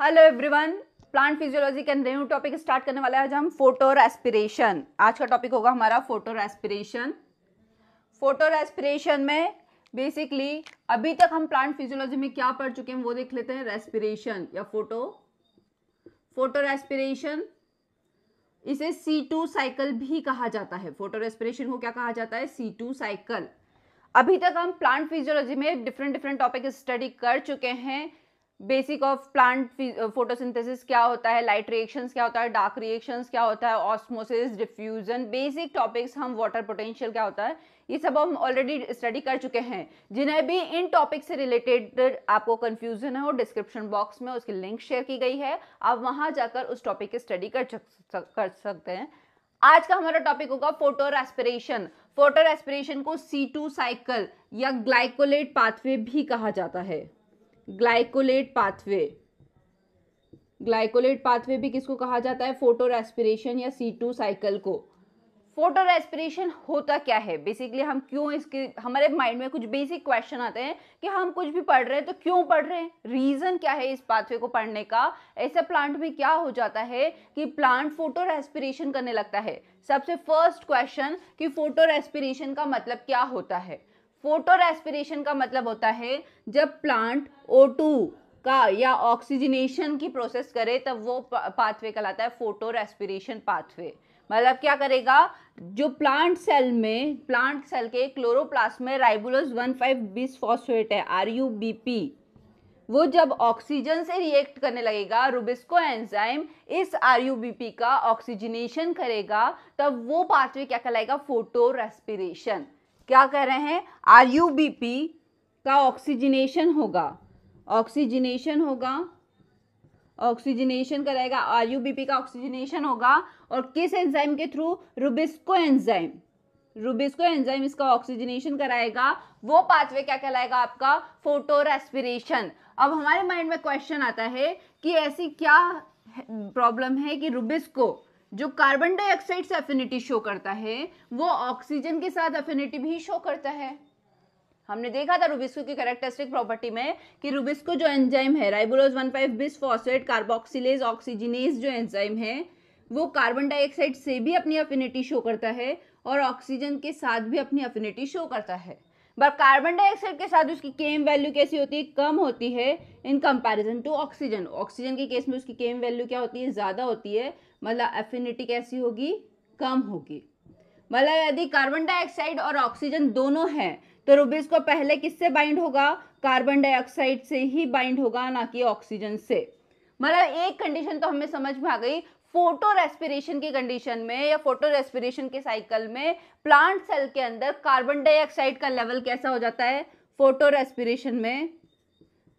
Hello everyone, plant physiology का new topic start करने वाला है आज हम फोटो रेस्पिरेशन। आज का टॉपिक होगा हमारा फोटो रेस्पिरेशन। फोटो रेस्पिरेशन में बेसिकली अभी तक हम प्लांट फिजियोलॉजी में क्या पढ़ चुके हैं वो देख लेते हैं। रेस्पिरेशन या फोटो रेस्पिरेशन, इसे C2 साइकिल भी कहा जाता है। फोटो रेस्पिरेशन को क्या कहा जाता है? C2 cycle. अभी तक हम प्लांट फिजियोलॉजी में डिफरेंट टॉपिक स्टडी कर चुके हैं। बेसिक ऑफ प्लांट फोटोसिंथेसिस क्या होता है, लाइट रिएक्शंस क्या होता है, डार्क रिएक्शंस क्या होता है, ऑस्मोसिस, डिफ्यूजन, बेसिक टॉपिक्स हम वाटर पोटेंशियल क्या होता है, ये सब हम ऑलरेडी स्टडी कर चुके हैं। जिन्हें भी इन टॉपिक से रिलेटेड आपको कंफ्यूजन हो, डिस्क्रिप्शन बॉक्स में उसकी लिंक शेयर की गई है, आप वहां जाकर उस टॉपिक की स्टडी कर सकते हैं। आज का हमारा टॉपिक होगा फोटो रेस्पिरेशन। फोटो रेस्पिरेशन को C2 साइकिल या ग्लाइकोलेट पाथवे भी कहा जाता है। ग्लाइकोलेट पाथवे भी किसको कहा जाता है? फोटो रेस्पिरेशन या C2 साइकिल को। फोटो रेस्पिरेशन होता क्या है? बेसिकली हम क्यों इसके, हमारे माइंड में कुछ बेसिक क्वेश्चन आते हैं कि हम कुछ भी पढ़ रहे हैं तो क्यों पढ़ रहे हैं, रीजन क्या है इस पाथवे को पढ़ने का। ऐसे प्लांट में क्या हो जाता है कि प्लांट फोटो रेस्पिरेशन करने लगता है। सबसे फर्स्ट क्वेश्चन कि फोटो रेस्पिरेशन का मतलब क्या होता है? फोटो रेस्पिरेशन का मतलब होता है जब प्लांट O2 का या ऑक्सीजनेशन की प्रोसेस करे तब वो पाथवे कहलाता है फोटो रेस्पिरेशन पाथवे। मतलब क्या करेगा, जो प्लांट सेल के क्लोरोप्लास्ट में राइबोलोज 1,5 बिसफॉस्फेट है RUBP, वो जब ऑक्सीजन से रिएक्ट करने लगेगा, रुबिस्को एंजाइम इस RUBP का ऑक्सीजनेशन करेगा, तब वो पाथवे क्या कहलाएगा? Photo respiration. क्या कह रहे हैं? RUBP का ऑक्सीजनेशन कराएगा, RUBP का ऑक्सीजनेशन होगा और किस एंजाइम के थ्रू? रुबिस्को एंजाइम इसका ऑक्सीजनेशन कराएगा। वो पाथवे क्या कहलाएगा आपका? Photo respiration. अब हमारे माइंड में क्वेश्चन आता है कि ऐसी क्या प्रॉब्लम है कि रुबिस्को जो कार्बन डाइऑक्साइड से एफिनिटी शो करता है वो ऑक्सीजन के साथ एफिनिटी भी शो करता है। हमने देखा था रुबिस्को की कैरेक्टरिस्टिक प्रॉपर्टी में कि रुबिस्को जो एंजाइम है, राइबोलोज 1,5 बिसफॉस्फेट कार्बोक्सिलेज ऑक्सीजनेज जो एंजाइम है, वो कार्बन डाइऑक्साइड से भी अपनी एफिनिटी शो करता है और ऑक्सीजन के साथ भी अपनी एफिनिटी शो करता है। बट कार्बन डाइऑक्साइड के साथ उसकी केम वैल्यू कैसी होती है? कम होती है in comparison to oxygen. Oxygen के केस में उसकी केम वैल्यू क्या होती है? ज्यादा होती है। मतलब एफिनिटी कैसी होगी? कम होगी। मतलब यदि कार्बन डाइऑक्साइड और ऑक्सीजन दोनों हैं तो रुबिस्को पहले किससे बाइंड होगा? कार्बन डाइऑक्साइड से ही बाइंड होगा, ना कि ऑक्सीजन से। मतलब एक कंडीशन तो हमें समझ में आ गई। फोटो रेस्पिरेशन की कंडीशन में या फोटो रेस्पिरेशन के साइकिल में प्लांट सेल के अंदर कार्बन डाइऑक्साइड का लेवल कैसा हो जाता है? फोटो रेस्पिरेशन में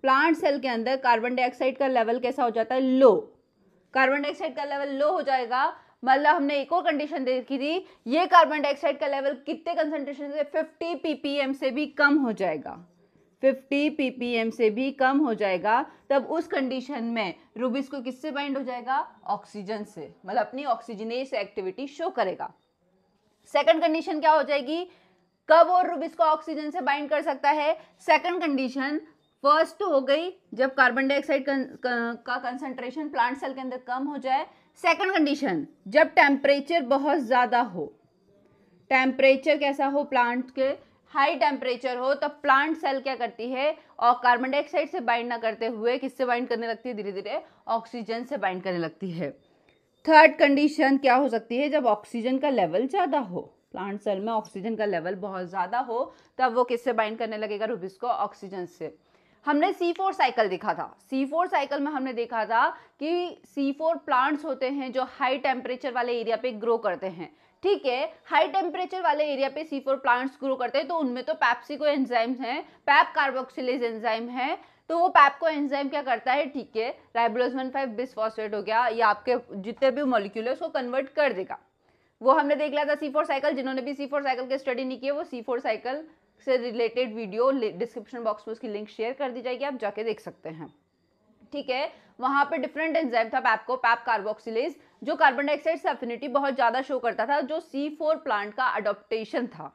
प्लांट सेल के अंदर कार्बन डाइऑक्साइड का लेवल कैसा हो जाता है? लो। कार्बन डाइऑक्साइड का लेवल लो हो जाएगा। मतलब हमने एक और कंडीशन देखी थी, ये कार्बन डाइऑक्साइड का लेवल कितने कंसंट्रेशन से? 50 ppm से भी कम हो जाएगा। 50 ppm से भी कम हो जाएगा। तब उस कंडीशन में रुबिस्को किससे बाइंड हो जाएगा? ऑक्सीजन से। मतलब अपनी ऑक्सीजनेस एक्टिविटी शो करेगा। सेकंड कंडीशन क्या हो जाएगी? कब और रुबिस्को ऑक्सीजन से बाइंड कर सकता है? सेकंड कंडीशन फर्स्ट हो गई जब कार्बन डाइऑक्साइड का कंसंट्रेशन प्लांट सेल के अंदर कम हो जाए। सेकंड कंडीशन जब टेम्परेचर बहुत ज्यादा हो, टेम्परेचर कैसा हो? प्लांट के हाई टेम्परेचर हो, तब प्लांट सेल क्या करती है? और कार्बन डाइऑक्साइड से बाइंड ना करते हुए किससे बाइंड करने लगती है? धीरे धीरे ऑक्सीजन से बाइंड करने लगती है। थर्ड कंडीशन क्या हो सकती है? जब ऑक्सीजन का लेवल ज्यादा हो, प्लांट सेल में ऑक्सीजन का लेवल बहुत ज्यादा हो, तब वो किससे बाइंड करने लगेगा? रुबिस्को ऑक्सीजन से। हमने C4 साइकिल देखा था। C4 साइकिल में हमने देखा था कि C4 प्लांट्स होते हैं जो हाई टेम्परेचर वाले एरिया पे ग्रो करते हैं। ठीक है, हाई टेम्परेचर वाले एरिया पे C4 प्लांट्स ग्रो करते हैं, तो उनमें तो पैप्सिको एंजाइम है, पैप कार्बोक्सिलेज एंजाइम है। तो वो पैपको एंजाइम क्या करता है? ठीक है, राइबोलोज 1,5 बिसफॉस्फेट हो गया, या आपके जितने भी मॉलिक्यूल है उसको कन्वर्ट कर देगा। वो हमने देख लिया था C4 साइकिल। जिन्होंने भी C4 साइकिल की स्टडी नहीं की है वो C4 साइकिल से रिलेटेड वीडियो डिस्क्रिप्शन बॉक्स में उसकी लिंक शेयर कर दी जाएगी, आप जाके देख सकते हैं। ठीक है, वहां पे डिफरेंट एंजाइम था, पैप कार्बोक्सिलेज, जो कार्बन डाइऑक्साइड से एफिनिटी बहुत ज्यादा शो करता था, जो C4 प्लांट का अडॉप्टेशन था।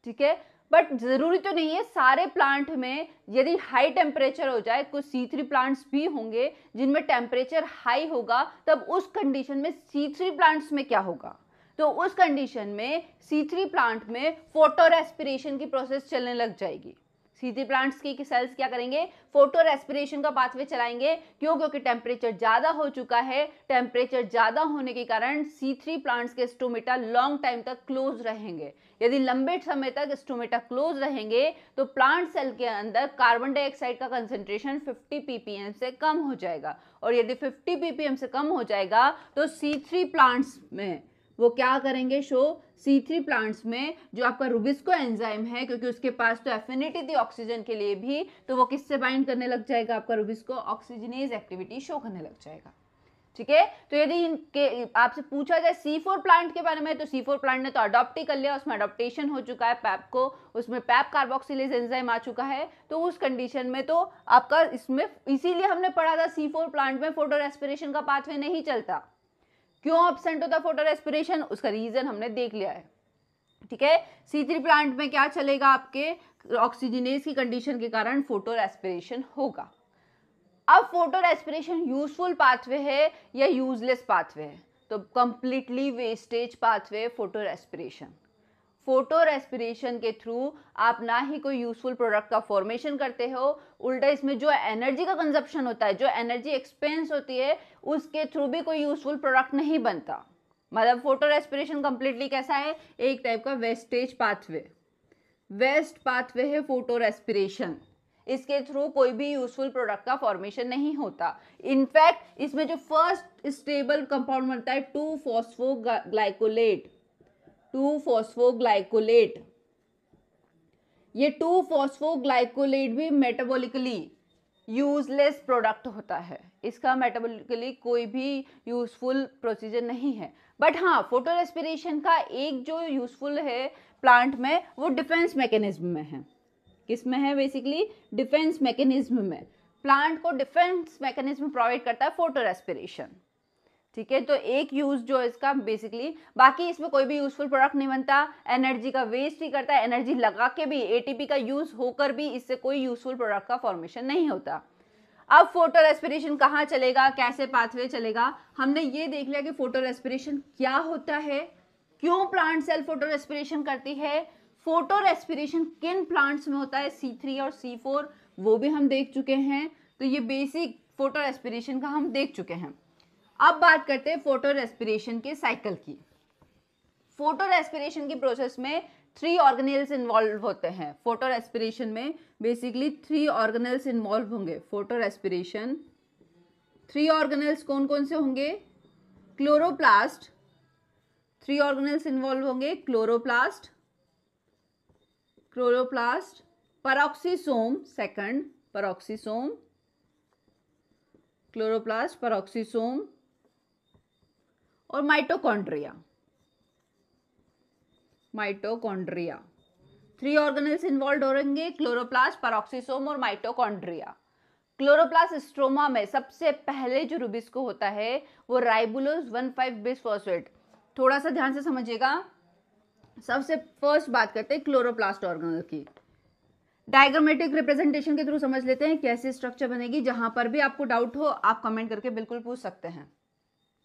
ठीक है, बट जरूरी तो नहीं है सारे प्लांट में यदि हाई टेम्परेचर हो जाए, कुछ C3 प्लांट्स भी होंगे जिनमें टेम्परेचर हाई होगा, तब उस कंडीशन में C3 प्लांट्स में क्या होगा, तो उस कंडीशन में C3 प्लांट में फोटो रेस्पिरेशन की प्रोसेस चलने लग जाएगी। C3 प्लांट्स की सेल्स क्या करेंगे, फोटो रेस्पिरेशन का पाथवे चलाएंगे। क्यों? क्योंकि टेम्परेचर ज्यादा हो चुका है। टेम्परेचर ज्यादा होने के कारण C3 प्लांट्स के स्टोमेटा लॉन्ग टाइम तक क्लोज रहेंगे। यदि लंबे समय तक स्टोमेटा क्लोज रहेंगे तो प्लांट सेल के अंदर कार्बन डाइऑक्साइड का कंसेंट्रेशन 50 ppm से कम हो जाएगा, और यदि 50 ppm से कम हो जाएगा तो C3 प्लांट्स में वो क्या करेंगे, C3 प्लांट्स में जो आपका रुबिस्को एंजाइम है, क्योंकि उसके पास तो एफिनिटी थी ऑक्सीजन के लिए भी, तो वो किससे बाइंड करने लग जाएगा, आपका रुबिस्को ऑक्सीजनेज एक्टिविटी शो करने लग जाएगा। ठीक है, तो यदि आपसे पूछा जाए C4 प्लांट के बारे में, तो C4 प्लांट ने तो अडॉप्ट ही कर लिया, उसमें अडॉप्टेशन हो चुका है पैप को, उसमें पैप कार्बोक्सिलेज एंजाइम आ चुका है। तो उस कंडीशन में तो आपका इसमें, इसीलिए हमने पढ़ा था C4 प्लांट में फोटो रेस्पिरेशन का पाथवे नहीं चलता। क्यों एब्सेंट होता फोटो रेस्पिरेशन, उसका रीजन हमने देख लिया है। ठीक है, C3 प्लांट में क्या चलेगा, आपके ऑक्सीजनेज की कंडीशन के कारण फोटो रेस्पिरेशन होगा। अब फोटो रेस्पिरेशन यूजफुल पाथवे है या यूजलेस पाथवे है, तो completely wastage pathway photo respiration. Photo respiration के थ्रू आप ना ही कोई यूजफुल प्रोडक्ट का फॉर्मेशन करते हो, उल्टा इसमें जो एनर्जी का कंजप्शन होता है, जो एनर्जी एक्सपेंस होती है, उसके थ्रू भी कोई यूजफुल प्रोडक्ट नहीं बनता। मतलब फोटो रेस्पिरेशन कंप्लीटली कैसा है, एक टाइप का वेस्टेज पाथवे, वेस्ट पाथवे है फोटो रेस्पिरेशन। इसके थ्रू कोई भी यूजफुल प्रोडक्ट का फॉर्मेशन नहीं होता। इनफैक्ट इसमें जो फर्स्ट स्टेबल कंपाउंड बनता है 2-फॉस्फोग्लाइकोलेट, 2-फॉस्फोग्लाइकोलेट, ये 2-फॉस्फोग्लाइकोलेट भी मेटाबॉलिकली यूजलेस प्रोडक्ट होता है। इसका मेटाबॉलिकली कोई भी यूजफुल प्रोसीजर नहीं है। बट हाँ, फोटो रेस्पिरेशन का एक जो यूजफुल है प्लांट में, वो डिफेंस मैकेनिज्म में है। किस में है, बेसिकली डिफेंस मैकेनिज्म में। प्लांट को डिफेंस मैकेनिज्म प्रोवाइड करता है फोटो रेस्पिरेशन। ठीक है, तो एक यूज जो इसका बेसिकली, बाकी इसमें कोई भी यूजफुल प्रोडक्ट नहीं बनता, एनर्जी का वेस्ट ही करता है। एनर्जी लगा के भी, एटीपी का यूज होकर भी इससे कोई यूजफुल प्रोडक्ट का फॉर्मेशन नहीं होता। अब फोटो रेस्पिरेशन कहाँ चलेगा, कैसे पाथवे चलेगा, हमने ये देख लिया कि फोटो रेस्पिरेशन क्या होता है, क्यों प्लांट सेल फोटो रेस्पिरेशन करती है, फोटो रेस्पिरेशन किन प्लांट्स में होता है, C3 और C4, वो भी हम देख चुके हैं। तो ये बेसिक फोटो रेस्पिरेशन का हम देख चुके हैं। अब बात करते हैं फोटो रेस्पिरेशन के साइकिल की। फोटो रेस्पिरेशन की प्रोसेस में 3 ऑर्गेनेल्स इन्वॉल्व होते हैं। फोटो रेस्पिरेशन में बेसिकली 3 ऑर्गेनेल्स इन्वॉल्व होंगे। फोटो रेस्पिरेशन 3 ऑर्गेनेल्स कौन कौन से होंगे, क्लोरोप्लास्ट, 3 ऑर्गेनेल्स इन्वॉल्व होंगे, chloroplast, peroxisome, second peroxisome, chloroplast, peroxisome और माइटोकॉन्ड्रिया। 3 ऑर्गेनेल्स इन्वॉल्व होंगे, क्लोरोप्लास्ट, पेरोक्सीसोम और माइटोकॉन्ड्रिया। क्लोरोप्लास्ट स्ट्रोमा में सबसे पहले जो रुबिस्को होता है वो राइबुलोज 1,5-बिसफॉस्फेट। थोड़ा सा ध्यान से समझिएगा। सबसे फर्स्ट बात करते हैं क्लोरोप्लास्ट ऑर्गेनेल की। डायग्रामेटिक रिप्रेजेंटेशन के थ्रू समझ लेते हैं कैसे स्ट्रक्चर बनेगी। जहां पर भी आपको डाउट हो आप कमेंट करके बिल्कुल पूछ सकते हैं,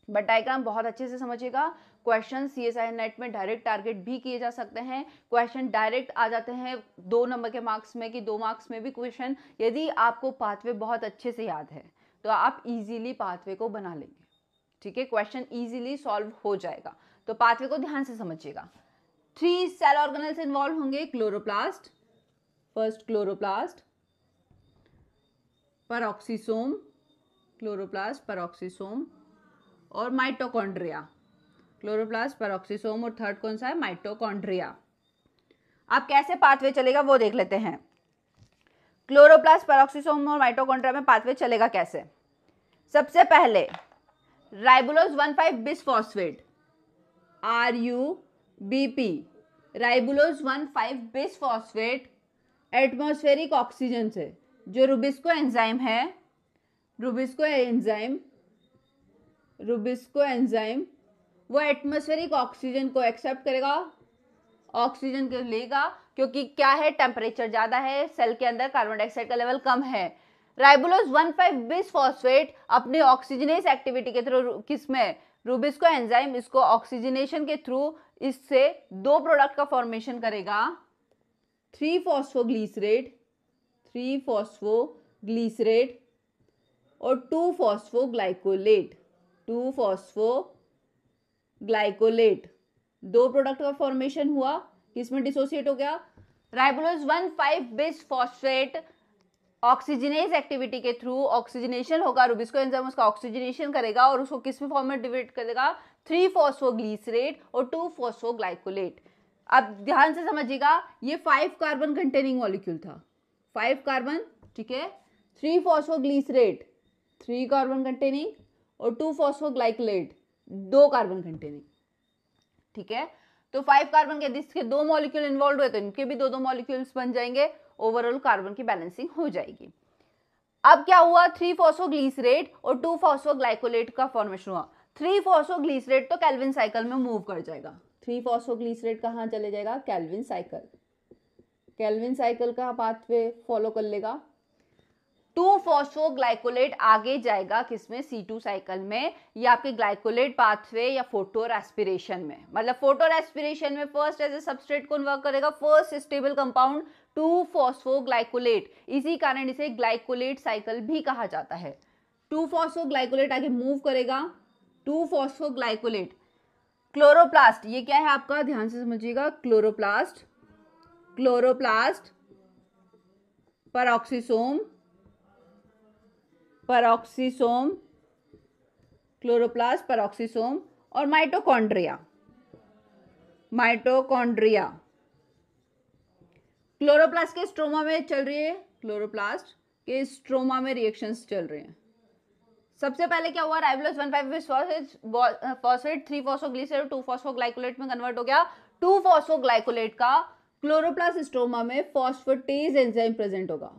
बट डायग्राम बहुत अच्छे से समझिएगा। क्वेश्चन CSIR नेट में डायरेक्ट टारगेट भी किए जा सकते हैं। क्वेश्चन डायरेक्ट आ जाते हैं 2 नंबर के मार्क्स में कि 2 मार्क्स में भी क्वेश्चन। यदि आपको पाथवे बहुत अच्छे से याद है तो आप इजीली पाथवे को बना लेंगे। ठीक है, क्वेश्चन इजीली सॉल्व हो जाएगा। तो पाथवे को ध्यान से समझिएगा। 3 सेल ऑर्गेनेल्स इन्वॉल्व होंगे, chloroplast, first chloroplast, peroxisome, chloroplast, peroxisome और माइटोकॉन्ड्रिया। क्लोरोप्लास्ट, पेरोक्सीसोम और थर्ड कौन सा है, माइटोकॉन्ड्रिया। अब कैसे पाथवे चलेगा वो देख लेते हैं। क्लोरोप्लास्ट, पेरोक्सीसोम और माइटोकॉन्ड्रिया में पाथवे चलेगा कैसे। सबसे पहले राइबुलोज 1,5-बिसफॉस्फेट, RUBP, राइबुलोज 1,5-बिसफॉस्फेट एटमॉस्फेरिक ऑक्सीजन से, जो रुबिस्को एंजाइम है, रुबिस्को एंजाइम वो एटमॉस्फेरिक ऑक्सीजन को एक्सेप्ट करेगा, ऑक्सीजन को लेगा, क्योंकि क्या है, टेम्परेचर ज्यादा है, सेल के अंदर कार्बन डाइऑक्साइड का लेवल कम है। राइबोलोज 1,5-बिस फॉस्फेट अपनी ऑक्सीजनेस एक्टिविटी के थ्रू किसमें, रूबिस्को एंजाइम इसको ऑक्सीजनेशन के थ्रू इससे दो प्रोडक्ट का फॉर्मेशन करेगा, 3-फॉस्फोग्लिसरेट और 2-फॉस्फोग्लाइकोलेट, 2-फॉस्फोग्लाइकोलेट, दो प्रोडक्ट का फॉर्मेशन हुआ, किसमें डिसोसिएट हो गया, राइबोलोज 1,5-बिस फॉस्फेट ऑक्सीजनेस एक्टिविटी के थ्रू ऑक्सीजनेशन होगा, रूबिस्को एंजाइम उसका ऑक्सीजनेशन करेगा और उसको किस में फॉर्म में डिवाइड करेगा, 3-फॉस्फोग्लिसरेट और 2-फॉस्फोग्लाइकोलेट। अब ध्यान से समझिएगा, ये 5 कार्बन कंटेनिंग मॉलिक्यूल था, 5 कार्बन, ठीक है, 3-फॉस्फोग्लिसरेट 3 कार्बन कंटेनिंग और 2-फॉस्फोग्लाइकोलेट 2 कार्बन कंटेनिंग, ठीक है। तो 5 कार्बन के जिसके 2 मॉलिक्यूल इन्वॉल्व हुए तो इनके भी 2-2 मॉलिक्यूल्स बन जाएंगे, ओवरऑल कार्बन की बैलेंसिंग हो जाएगी। अब क्या हुआ, 3-फॉस्फोग्लिसरेट और 2-फॉस्फोग्लाइकोलेट का फॉर्मेशन हुआ। 3-फॉस्फोग्लिसरेट तो केल्विन साइकिल में मूव कर जाएगा, 3-फॉस्फोग्लिसरेट कहाँ चले जाएगा, केल्विन साइकिल का पाथवे फॉलो कर लेगा। 2-फॉस्फोग्लाइकोलेट आगे जाएगा किसमें, C2 साइकिल में, या आपके ग्लाइकोलेट पाथवे या फोटो रेस्पिरेशन में। मतलब फोटो रेस्पिरेशन में फर्स्ट एज ए सबस्ट्रेट कौन वर्क करेगा, फर्स्ट स्टेबल कंपाउंड 2-फॉस्फोग्लाइकोलेट, इसी कारण इसे ग्लाइकोलेट साइकिल भी कहा जाता है। 2-फॉस्फोग्लाइकोलेट आगे मूव करेगा, 2-फॉस्फोग्लाइकोलेट, क्लोरोप्लास्ट, ये क्या है आपका, ध्यान से समझिएगा, क्लोरोप्लास्ट, पेरोक्सिसोम, क्लोरोप्लास्ट, पेरोक्सिसोम और माइटोकॉन्ड्रिया। क्लोरोप्लास्ट के स्ट्रोमा में चल रही है, क्लोरोप्लास्ट के स्ट्रोमा में रिएक्शंस चल रहे हैं। सबसे पहले क्या हुआ, राइबोलोज 1,5-बिस फॉस्फेट 3-फॉस्फोग्लिसरेट 2-फॉस्फोग्लाइकोलेट में कन्वर्ट हो गया। 2-फॉस्फोग्लाइकोलेट का क्लोरोप्लास्ट स्ट्रोमा में फॉस्फेटेज एंजाइम प्रेजेंट होगा,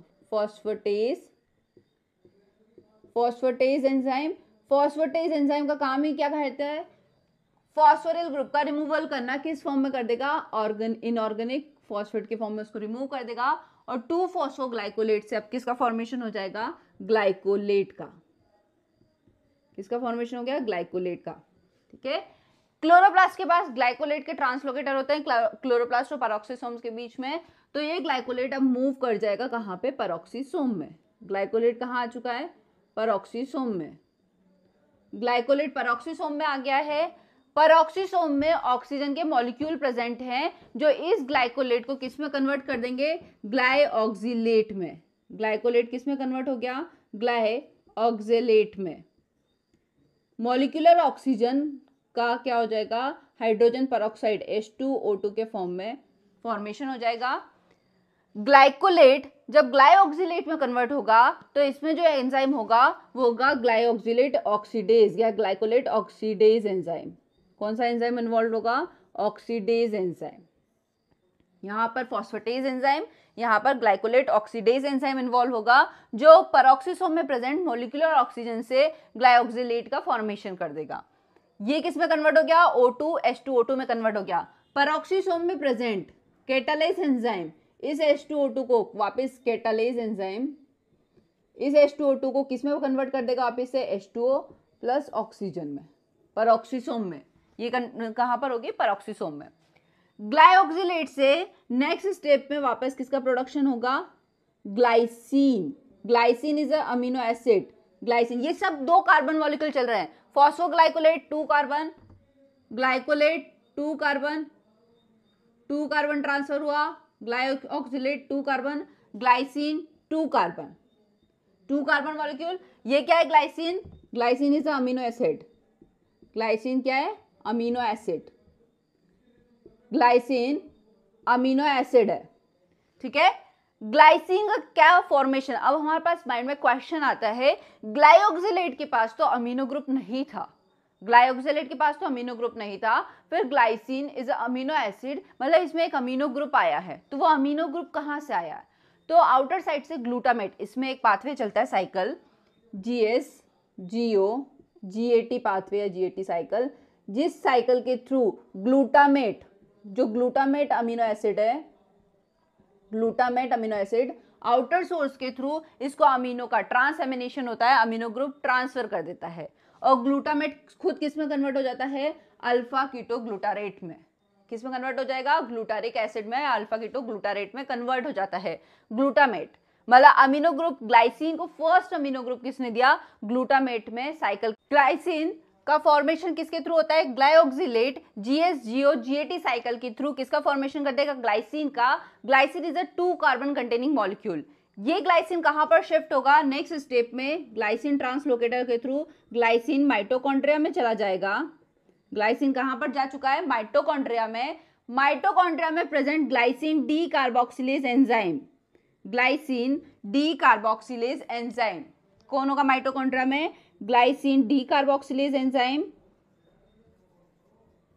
फॉस्फेटेज एंजाइम का काम ही क्या कहता है, फॉस्फोरिल ग्रुप का रिमूवल करना, किस फॉर्म में कर देगा, इनऑर्गेनिक फॉस्फेट के फॉर्म में उसको रिमूव कर देगा और 2-फॉस्फोग्लाइकोलेट से अब किसका फॉर्मेशन हो जाएगा, ग्लाइकोलेट का, किसका फॉर्मेशन हो गया, ग्लाइकोलेट का, ठीक है। क्लोरोप्लास्ट के पास ग्लाइकोलेट के ट्रांसलोकेटर होते हैं क्लोरोप्लास्ट और पेरोक्सिसोम्स के बीच में, तो ये ग्लाइकोलेट अब मूव कर जाएगा कहाँ पे, पेरोक्सिसोम में। ग्लाइकोलेट कहाँ आ चुका है, पेरोक्सिसोम में। ग्लाइकोलेट पेरोक्सिसोम में आ गया है। पेरोक्सिसोम में ऑक्सीजन के मॉलिक्यूल प्रेजेंट हैं जो इस ग्लाइकोलेट को किस में कन्वर्ट कर देंगे, ग्लाइऑक्सिलेट में। ग्लाइकोलेट किस में कन्वर्ट हो गया, ग्लाइऑक्सिलेट में। मॉलिक्यूलर ऑक्सीजन का क्या हो जाएगा, हाइड्रोजन पेरोक्साइड H2O2 के फॉर्म में फॉर्मेशन हो जाएगा। ग्लाइकोलेट जब ग्लाइऑक्सिलेट में कन्वर्ट होगा तो इसमें जो एंजाइम होगा वो होगा ग्लाइऑक्सिलेट ऑक्सीडेज या ग्लाइकोलेट ऑक्सीडेज एंजाइम। कौन सा एंजाइम इन्वॉल्व होगा, ऑक्सीडेज एंजाइम। यहाँ पर फॉस्फेटेज एंजाइम, यहाँ पर ग्लाइकोलेट ऑक्सीडेज एंजाइम इन्वॉल्व होगा जो पेरोक्सिसोम में प्रेजेंट मॉलिक्यूलर ऑक्सीजन से ग्लाइऑक्सिलेट का फॉर्मेशन कर देगा। ये किस में कन्वर्ट हो गया, O2 H2O2 में कन्वर्ट हो गया। पेरोक्सिसोम में प्रेजेंट कैटालेज एंजाइम इस H2O2 को वापस कैटालेज एंजाइम इस H2O2 को किस में कन्वर्ट कर देगा, वापस से H2O प्लस ऑक्सीजन में, पेरोक्सिसोम में। ये कहां पर होगी, पेरोक्सिसोम में। ग्लाइऑक्सिलेट से नेक्स्ट स्टेप में वापस किसका प्रोडक्शन होगा, glycine. Glycine is a amino acid. Glycine, ये सब 2 कार्बन मॉलिक्यूल चल रहे हैं। Phosphoglycolate 2 carbon, glycolate 2 carbon, 2 carbon transfer हुआ, glyoxylate 2 carbon, glycine 2 carbon, 2 carbon molecule. ये क्या है, glycine. Glycine is amino acid. Glycine क्या है, amino acid. Glycine amino acid है, ठीक है। ग्लाइसिन का क्या फॉर्मेशन, अब हमारे पास माइंड में क्वेश्चन आता है, ग्लाइऑक्सिलेट के पास तो अमीनो ग्रुप नहीं था, ग्लाइऑक्सिलेट के पास तो अमीनो ग्रुप नहीं था, फिर ग्लाइसिन इज अमीनो एसिड, मतलब इसमें एक अमीनो ग्रुप आया है, तो वो अमीनो ग्रुप कहाँ से आया है, तो आउटर साइड से ग्लूटामेट। इसमें एक पाथवे चलता है साइकिल GS-GO GAT पाथवे या GAT साइकिल, जिस साइकिल के थ्रू ग्लूटामेट, जो ग्लूटामेट अमीनो एसिड है glutamate amino acid outer source के थ्रू इसको अमीनो का ट्रांसएमिनेशन होता है, अमीनो ग्रुप ट्रांसफर कर देता है और ग्लूटामेट खुद किस में कन्वर्ट हो जाता है, अल्फा कीटो ग्लूटारेट में। किस में कन्वर्ट हो जाएगा, ग्लूटारिक एसिड में, अल्फा कीटो ग्लूटारेट में कन्वर्ट हो जाता है ग्लूटामेट। मतलब अमीनो ग्रुप ग्लाइसिन को फर्स्ट अमीनो ग्रुप किसने दिया, ग्लूटामेट में साइकिल। ग्लाइसिन का फॉर्मेशन किसके थ्रू होता है, ग्लाइऑक्सिलेट GSGO GAT साइकिल के थ्रू किसका फॉर्मेशन कर देगा, ग्लाइसिन का। Glycine is a 2 carbon containing molecule. ये ग्लाइसिन कहां पर शिफ्ट होगा, नेक्स्ट स्टेप में ग्लाइसिन ट्रांसलोकेटर के थ्रू ग्लाइसिन माइटोकॉन्ड्रिया में चला जाएगा। ग्लाइसिन कहां पर जा चुका है, माइटोकॉन्ड्रिया में। माइटोकॉन्ड्रिया में present glycine D carboxylase enzyme, glycine D carboxylase enzyme कौन होगा माइटोकॉन्ड्रिया में, glycine D carboxylase enzyme,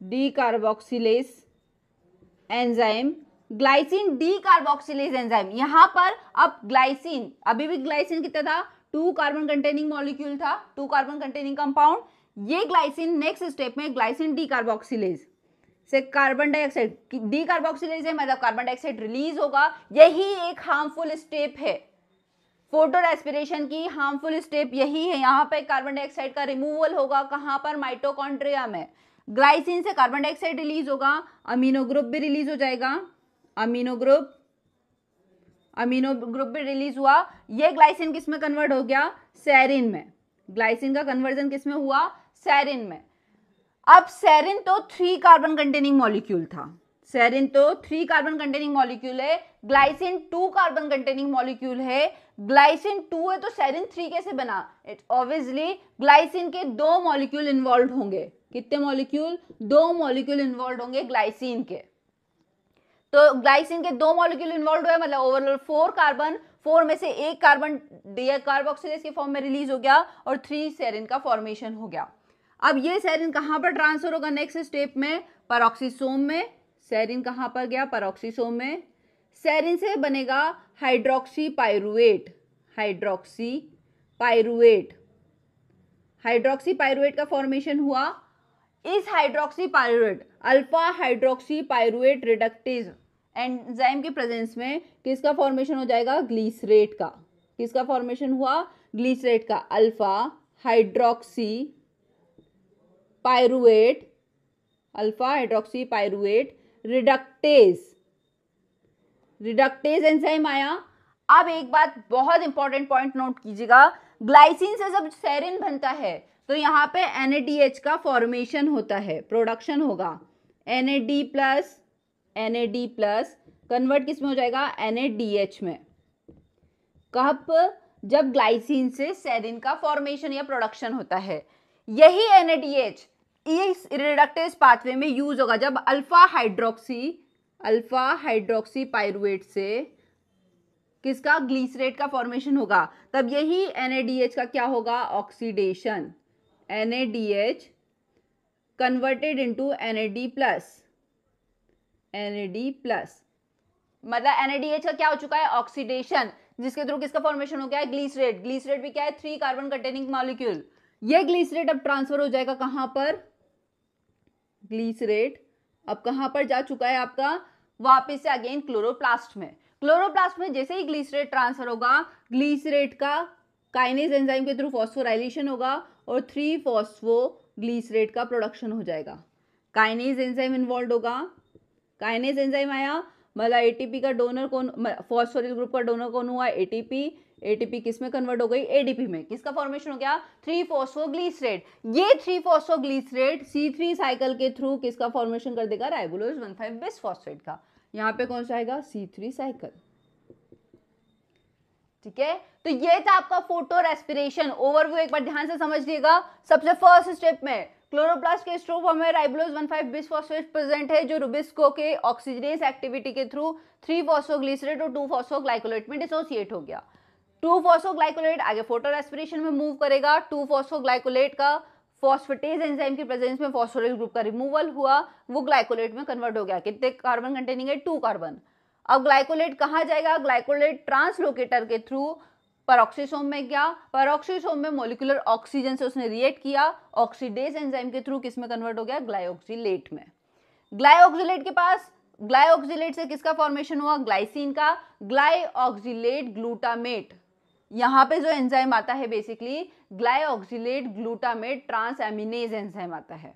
D carboxylase enzyme, glycine D carboxylase enzyme. यहां पर अब ग्लाइसिन, अभी भी ग्लाइसिन कितना था, 2 कार्बन कंटेनिंग मॉलिक्यूल था, 2 कार्बन कंटेनिंग कंपाउंड। ये ग्लाइसिन नेक्स्ट स्टेप में ग्लाइसिन डी कार्बोक्सिलेज से कार्बन डाइऑक्साइड, डी कार्बोक्सिलेज है मतलब कार्बन डाइऑक्साइड रिलीज होगा। यही एक हार्मफुल स्टेप है फोटो रेस्पिरेशन की, हार्मफुल स्टेप यही है। यहाँ पे कार्बन डाइऑक्साइड का रिमूवल होगा, कहाँ पर, माइटोकॉन्ड्रिया में। ग्लाइसिन से कार्बन डाइऑक्साइड रिलीज होगा, अमीनो ग्रुप भी रिलीज हो जाएगा, अमीनो ग्रुप भी रिलीज हुआ। ये ग्लाइसिन किस में कन्वर्ट हो गया, सेरिन में। ग्लाइसिन का कन्वर्जन किस में हुआ, सेरिन में। अब सेरिन तो 3 कार्बन कंटेनिंग मॉलिक्यूल था, सेरिन तो 3 कार्बन कंटेनिंग मॉलिक्यूल है, ग्लाइसिन 2 कार्बन कंटेनिंग मॉलिक्यूल है। ग्लाइसिन 2 है तो सेरिन 3 कैसे बना, इट्स ऑब्वियसली ग्लाइसिन के 2 मॉलिक्यूल इन्वॉल्व होंगे। कितने मॉलिक्यूल, 2 मॉलिक्यूल इन्वॉल्व होंगे ग्लाइसिन के। तो ग्लाइसिन के 2 मॉलिक्यूल इन्वॉल्व हुए मतलब ओवरऑल 4 कार्बन, 4 में से 1 कार्बन डी कार्बोक्सिलेज के फॉर्म में रिलीज हो गया और 3 सेरिन का फॉर्मेशन हो गया। अब ये सेरिन कहां पर ट्रांसफर होगा, नेक्स्ट स्टेप में पेरोक्सिसोम में। सेरिन कहां पर गया, पेरोक्सिसोम में। सेरिन से बनेगा hydroxy pyruvate, hydroxy pyruvate, hydroxy pyruvate का फॉर्मेशन हुआ। इस hydroxy pyruvate, alpha hydroxy pyruvate reductase enzyme के प्रेजेंस में किसका फॉर्मेशन हो जाएगा, ग्लीसरेट का। किसका फॉर्मेशन हुआ, ग्लीसरेट का। Alpha hydroxy pyruvate, alpha hydroxy pyruvate reductase, reductase enzyme आया। अब एक बात बहुत इंपॉर्टेंट पॉइंट नोट कीजिएगा, ग्लाइसिन से जब सेरिन बनता है तो यहाँ पे NADH का फॉर्मेशन होता है, प्रोडक्शन होगा। NAD प्लस कन्वर्ट किस में हो जाएगा, NADH में। कब, जब ग्लाइसिन से सेरिन का फॉर्मेशन या प्रोडक्शन होता है। यही NADH इस रिडक्टेज पाथवे में यूज होगा जब अल्फा हाइड्रोक्सी पाइरुवेट से किसका, ग्लीसरेट का फॉर्मेशन होगा। तब यही NADH का क्या होगा, oxidation. NADH converted into NAD plus, मतलब NADH का क्या हो चुका है, ऑक्सीडेशन, जिसके थ्रू किसका फॉर्मेशन हो गया है, ग्लीसरेट। ग्लीसरेट भी क्या है, 3 कार्बन कंटेनिंग मॉलिक्यूल। ये ग्लीसरेट अब ट्रांसफर हो जाएगा कहां पर, ग्लीसरेट अब कहां पर जा चुका है आपका, वापस से अगेन क्लोरोप्लास्ट में। क्लोरोप्लास्ट में जैसे ही ग्लीसरेट ट्रांसफर होगा, ग्लीसरेट का काइनेज एंजाइम के थ्रू फॉस्फोराइलेशन होगा और 3 फॉस्फो ग्लीसरेट का प्रोडक्शन हो जाएगा। काइनेज एंजाइम इन्वॉल्व होगा, काइनेज एंजाइम आया मतलब एटीपी का डोनर कौन, फॉस्फोरिल ग्रुप का डोनर कौन हुआ, एटीपी। एटीपी किस में कन्वर्ट हो गई, एडीपी में। किसका फॉर्मेशन हो गया, 3 फॉस्फोग्लिसरेट। ये 3 फॉस्फोग्लिसरेट C3 साइकिल के थ्रू किसका फॉर्मेशन कर देगा, राइबोलोज 1,5 बिसफॉस्फेट का। यहाँ पे कौन सा आएगा, C3 साइकिल। ठीक है, तो ये था आपका फोटो रेस्पिरेशन ओवरव्यू। एक बार ध्यान से समझ लीजिएगा। सबसे फर्स्ट स्टेप में क्लोरोप्लास्ट के स्ट्रोमा में राइबोलोज 1,5 बिसफॉस्फेट प्रेजेंट है, जो रुबिस्को के ऑक्सीजनेस एक्टिविटी के थ्रू 3 फॉस्फोग्लिसरेट और 2 फॉस्फोग्लाइकोलेट में डिसोसिएट हो गया। 2 फॉस्फोग्लाइकोलेट आगे फोटो रेस्पिरेशन में मूव करेगा। 2 फॉस्फोग्लाइकोलेट का फॉस्फेटेज एंजाइम की प्रेजेंस में फॉस्फोरिल ग्रुप का रिमूवल हुआ, वो ग्लाइकोलेट में कन्वर्ट हो गया। कितने कार्बन कंटेनिंग है, 2 कार्बन। अब ग्लाइकोलेट कहाँ जाएगा, ग्लाइकोलेट ट्रांसलोकेटर के थ्रू पेरोक्सिसोम में गया। पेरोक्सिसोम में मोलिकुलर ऑक्सीजन से उसने रिएक्ट किया, ऑक्सीडेज एंजाइम के थ्रू किस में कन्वर्ट हो गया, ग्लाइऑक्सिलेट में। ग्लाइऑक्सिलेट के पास ग्लाइऑक्सिलेट से किसका फॉर्मेशन हुआ, ग्लाइसिन का, ग्लाइऑक्सिलेट ग्लूटामेट, यहाँ पे जो एंजाइम आता है basically glyoxylate glutamate transaminase enzyme आता है,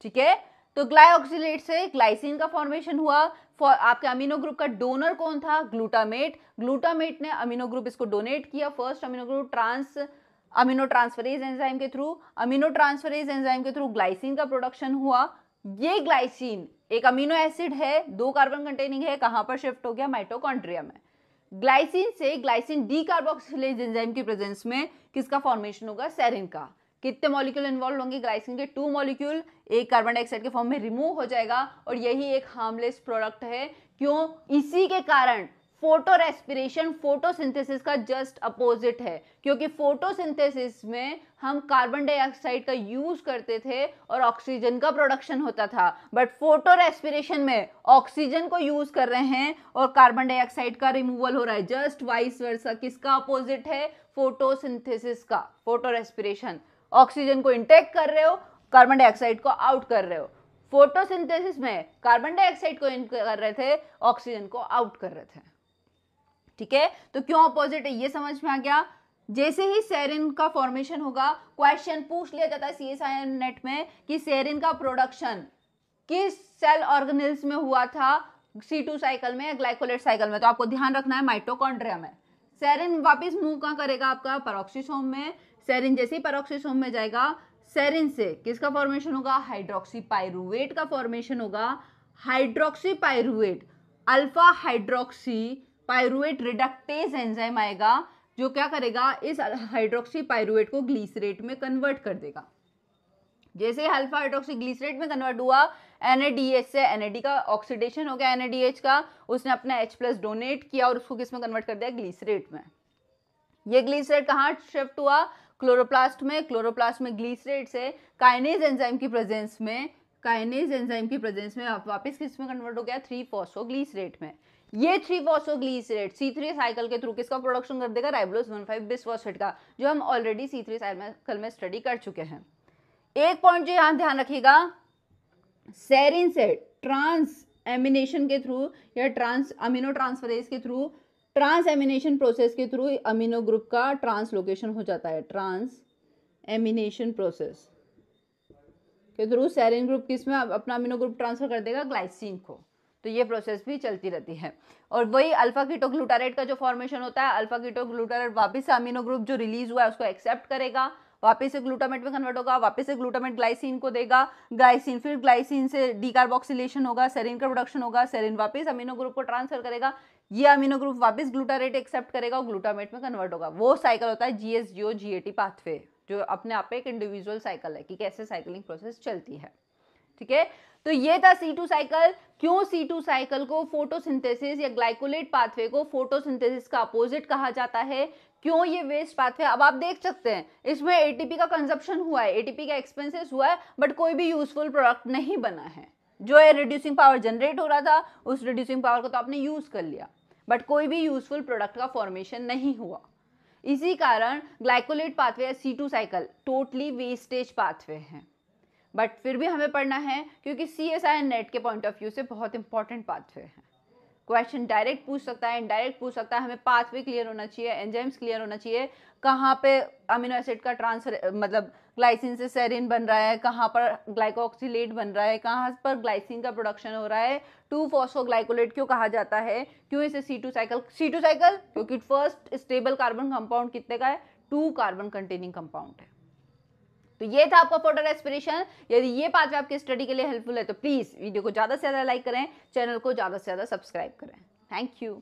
ठीक है। तो ग्लाइऑक्सिलेट से ग्लाइसिन का फॉर्मेशन हुआ, आपके अमीनो ग्रुप का डोनर कौन था, ग्लूटामेट, ग्लूटामेट ने अमीनो ग्रुप इसको डोनेट किया, first amino group amino transferase enzyme के थ्रू, अमीनो ट्रांसफरेज एंजाइम के थ्रू ग्लाइसिन का प्रोडक्शन हुआ। ये ग्लाइसिन एक अमीनो एसिड है, 2 कार्बन कंटेनिंग है, कहां पर शिफ्ट हो गया, माइटोकॉन्ड्रिया में। ग्लाइसिन से ग्लाइसिन डीकार्बोक्सिलेज एंजाइम की प्रेजेंस में किसका फॉर्मेशन होगा, सेरिन का। कितने मॉलिक्यूल इन्वॉल्व होंगे, ग्लाइसिन के 2 मॉलिक्यूल, एक कार्बन डाइऑक्साइड के फॉर्म में रिमूव हो जाएगा और यही एक हार्मलेस प्रोडक्ट है। क्यों, इसी के कारण फोटो रेस्पिरेशन फोटोसिंथेसिस का जस्ट अपोजिट है, क्योंकि फोटोसिंथेसिस में हम कार्बन डाइऑक्साइड का यूज करते थे और ऑक्सीजन का प्रोडक्शन होता था, बट फोटो रेस्पिरेशन में ऑक्सीजन को यूज कर रहे हैं और कार्बन डाइऑक्साइड का रिमूवल हो रहा है, जस्ट वाइस वर्सा। किसका अपोजिट है, फोटोसिंथेसिस का। फोटो रेस्पिरेशन ऑक्सीजन को इंटेक कर रहे हो, कार्बन डाइऑक्साइड को आउट कर रहे हो। फोटोसिंथेसिस में कार्बन डाइऑक्साइड को इन कर रहे थे, ऑक्सीजन को आउट कर रहे थे, ठीक है। तो क्यों अपोजिट है ये समझ में आ गया। जैसे ही सेरिन का फॉर्मेशन होगा, क्वेश्चन पूछ लिया जाता है सीएसआई नेट में कि सेरिन का प्रोडक्शन किस सेल ऑर्गेनेल्स में हुआ था, C2 साइकिल में या ग्लाइकोलेट साइकिल में। तो आपको ध्यान रखना है माइटोकॉन्ड्रिया में। सेरिन वापस मूव कहां करेगा, आपका पेरोक्सिसोम में। सेरिन जैसे ही पेरोक्सिसोम में जाएगा, सेरिन से किसका फॉर्मेशन होगा, हाइड्रोक्सी पाइरुवेट का फॉर्मेशन होगा। Hydroxy pyruvate, alpha hydroxy pyruvate reductase enzyme आएगा, जो क्या करेगा, इस हाइड्रोक्सी पाइरुवेट को ग्लिसरेट में कन्वर्ट कर देगा। जैसे ही अल्फा हाइड्रोक्सी ग्लिसरेट में कन्वर्ट हुआ, NADH से NAD का ऑक्सीडेशन हो गया, NADH का, उसने अपना H+ डोनेट किया और उसको किस में कन्वर्ट कर दिया, ग्लिसरेट में। ये ग्लिसरेट कहाँ शिफ्ट हुआ, क्लोरोप्लास्ट में। क्लोरोप्लास्ट में ग्लिसरेट से काइनेज एंजाइम की प्रेजेंस में, काइनेज एंजाइम की प्रेजेंस में वापस किस में कन्वर्ट हो गया, 3-फॉस्फोग्लिसरेट में। ये 3-फॉस्फोग्लिसरेट C3 साइकिल के थ्रू किसका प्रोडक्शन कर देगा, राइबोलोज 1,5-बिसफॉस्फेट का, जो हम ऑलरेडी C3 साइकिल में स्टडी कर चुके हैं। एक पॉइंट जो यहां ध्यान रखिएगा, सेरिन से ट्रांस एमिनेशन के थ्रू या ट्रांस अमीनो ट्रांसफरेज के थ्रू, ट्रांस एमिनेशन प्रोसेस के थ्रू अमीनो ग्रुप का ट्रांसलोकेशन हो जाता है। ट्रांस एमिनेशन प्रोसेस के थ्रू सेरिन ग्रुप किसमें अपना अमीनो ग्रुप ट्रांसफर कर देगा, ग्लाइसिन को। तो ये प्रोसेस भी चलती रहती है। और वही अल्फा कीटोग्लूटारेट का जो फॉर्मेशन होता है, अल्फा कीटोग्लूटारेट वापस से अमीनो ग्रुप जो रिलीज हुआ है उसको एक्सेप्ट करेगा, वापस से ग्लूटामेट में कन्वर्ट होगा, वापस से ग्लूटामेट ग्लाइसिन को देगा, ग्लाइसिन फिर ग्लाइसिन से डीकार्बोक्सिलेशन होगा, सेरिन का प्रोडक्शन होगा, सेरिन वापस अमीनो ग्रुप को ट्रांसफर करेगा, ये अमीनो ग्रुप वापस ग्लूटारेट एक्सेप्ट करेगा और ग्लूटामेट में कन्वर्ट होगा। वो साइकिल होता है GS-GO-GAT पाथवे, जो अपने आप एक इंडिविजुअल साइकिल है कि कैसे साइकिलिंग प्रोसेस चलती है, ठीक है। तो ये था C2 साइकिल। क्यों C2 साइकिल को फोटोसिंथेसिस या ग्लाइकोलेट पाथवे को फोटोसिंथेसिस का अपोजिट कहा जाता है, क्यों ये वेस्ट पाथवे। अब आप देख सकते हैं इसमें ATP का कंजप्शन हुआ है, ATP का एक्सपेंसेस हुआ है, बट कोई भी यूजफुल प्रोडक्ट नहीं बना है। जो है रिड्यूसिंग पावर जनरेट हो रहा था, उस रिड्यूसिंग पावर को तो आपने यूज कर लिया, बट कोई भी यूजफुल प्रोडक्ट का फॉर्मेशन नहीं हुआ। इसी कारण ग्लाइकोलेट पाथवे या C2 cycle totally wastage pathway है, बट फिर भी हमें पढ़ना है क्योंकि CSI नेट के पॉइंट ऑफ व्यू से बहुत इंपॉर्टेंट पाथवे है। क्वेश्चन डायरेक्ट पूछ सकता है, इनडायरेक्ट पूछ सकता है, हमें पाथवे क्लियर होना चाहिए, एंजाइम्स क्लियर होना चाहिए, कहाँ पे अमीनो एसिड का ट्रांसफर मतलब ग्लाइसिन से सेरिन बन रहा है, कहाँ पर ग्लाइकोक्सिलेट बन रहा है, कहाँ पर ग्लाइसिन का प्रोडक्शन हो रहा है, 2-फॉस्फोग्लाइकोलेट क्यों कहा जाता है, क्यों इसे C2 साइकिल क्योंकि फर्स्ट स्टेबल कार्बन कंपाउंड कितने का है, 2 कार्बन कंटेनिंग कंपाउंड है। तो ये था आपका फोटो रेस्पिरेशन। यदि ये पाथवे आपके स्टडी के लिए हेल्पफुल है तो प्लीज वीडियो को ज्यादा से ज्यादा लाइक करें, चैनल को ज्यादा से ज्यादा सब्सक्राइब करें। Thank you.